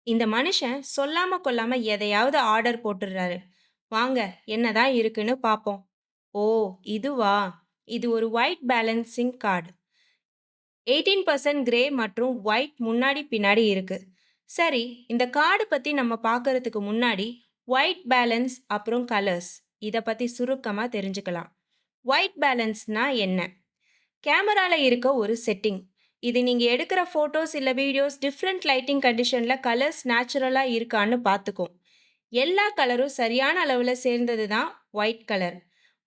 இந்த மனுஷன் சொல்லாம கொள்ளாம எதையாவது ஆர்டர் போட்டுடுறாரு. வாங்க என்னதான் இருக்குன்னு பாப்போம். ஓ! இதுவா? இது ஒரு ஒயிட் பேலன்சிங் கார்டு. 18% கிரே மற்றும் ஒயிட் முன்னாடி பின்னாடி இருக்கு. சரி, இந்த கார்டு பத்தி நம்ம பார்க்கறதுக்கு முன்னாடி ஒயிட் பேலன்ஸ் அப்புறம் கலர்ஸ் இத பத்தி சுருக்கமா தெரிஞ்சுக்கலாம். ஒயிட் பேலன்ஸ்னா என்ன? கேமரால இருக்க ஒரு செட்டிங். இது நீங்க எடுக்கிற ஃபோட்டோஸ் இல்ல வீடியோஸ் டிஃபரண்ட் லைட்டிங் கண்டிஷன்ல கலர்ஸ் நேச்சுரலா இருக்கான்னு பார்த்துக்கும். எல்லா கலரும் சரியான அளவுல சேர்ந்தது தான் ஒயிட் கலர்.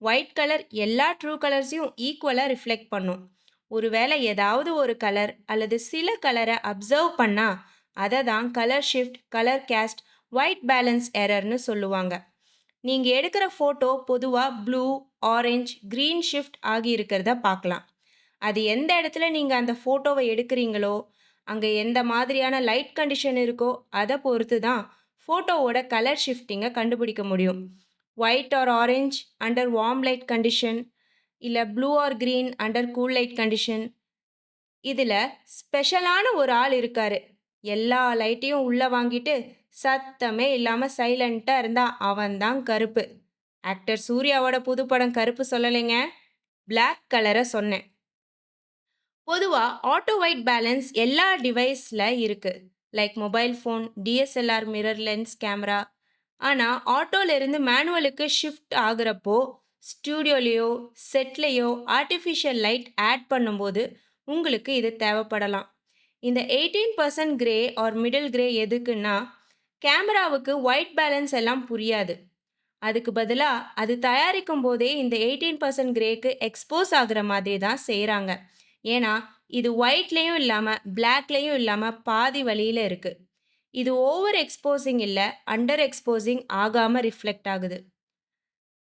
ஒயிட் கலர் எல்லா ட்ரூ கலர்ஸையும் ஈக்குவலா ரிஃப்ளெக்ட் பண்ணும். ஒருவேளை ஏதாவது ஒரு கலர் அல்லது சில கலரை அப்சர்வ் பண்ணா அதை தான் colour shift, colour cast, white balance எரர்னு சொல்லுவாங்க. நீங்க எடுக்கிற ஃபோட்டோ பொதுவா ப்ளூ, ஆரஞ்சு, கிரீன் ஷிஃப்ட் ஆகி இருக்கிறத பார்க்கலாம். அது எந்த இடத்துல நீங்க அந்த ஃபோட்டோவை எடுக்கிறீங்களோ, அங்க எந்த மாதிரியான லைட் கண்டிஷன் இருக்கோ, அத பொறுத்து தான் ஃபோட்டோவோட கலர் ஷிஃப்டிங்க கண்டுபிடிக்க முடியும். White or orange under warm light condition, இல்ல blue or green under cool light condition. இதுல ஸ்பெஷலான ஒரு ஆள் இருக்காரு. எல்லா லைட்டையும் உள்ள வாங்கிட்டு, சத்தமே இல்லாம சைலன்ட்டா இருந்தா அவன் தான் கருப்பு. ஆக்டர் சூர்யாவோட புது படம் கருப்பு சொல்லலைங்க. பிளாக் கலர சொன்னேன். பொதுவா ஆட்டோ ஒயிட் பேலன்ஸ் எல்லா டிவைஸ்ல இருக்கு. Like mobile phone, DSLR mirror lens camera. ஆனா ஆட்டோல இருந்து மேனுவலுக்கு ஷிஃப்ட் ஆகுறப்போ, ஸ்டூடியோலயோ, செட்லயோ ஆர்டிஃபிஷியல் லைட் ஆட் பண்ணும்போது உங்களுக்கு இது தேவைப்படலாம். இந்த 18% கிரே ஆர் மிடில் கிரே எதுக்குன்னா, கேமராவுக்கு ஒயிட் பேலன்ஸ் எல்லாம் புரியாது. அதுக்கு பதிலா அது தயாரிக்கும் போதே இந்த 18% கிரேக்கு எக்ஸ்போஸ் ஆகுற மாதிரி தான் செய்றாங்க. ஏன்னா, இது ஒயிட்லயும் இல்லாம, பிளாக்லயும் இல்லாம பாதி வழியில இருக்கு. இது ஓவர் எக்ஸ்போசிங் இல்ல, அண்டர் எக்ஸ்போசிங் ஆகாம ரிஃப்ளெக்ட் ஆகுது.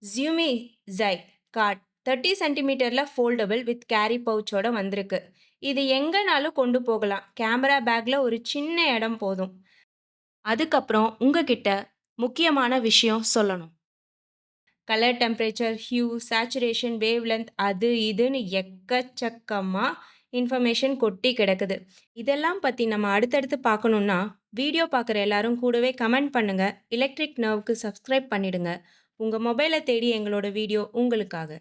Xiaomi Zai கார்ட் 30 சென்டிமீட்டர்ல ஃபோல்டபிள் வித் கேரி பவுச்சோட வந்திருக்கு. இது எங்கனாலும் கொண்டு போகலாம். கேமரா பேக்ல ஒரு சின்ன இடம் போதும். அதுக்கப்புறம் உங்ககிட்ட முக்கியமான விஷயம் சொல்லணும். Colour temperature, hue, saturation, wavelength அது இதுன்னு எக்கச்சக்கமா இன்ஃபர்மேஷன் கொட்டி கிடக்குது. இதெல்லாம் பத்தி நம்ம அடுத்தடுத்து பார்க்கணும்னா, வீடியோ பார்க்குற எல்லாரும் கூடவே கமெண்ட் பண்ணுங்க. எலக்ட்ரிக் நர்வ்க்கு சப்ஸ்கிரைப் பண்ணிடுங்க. உங்க மொபைல தேடி எங்களோட வீடியோ உங்களுக்காக.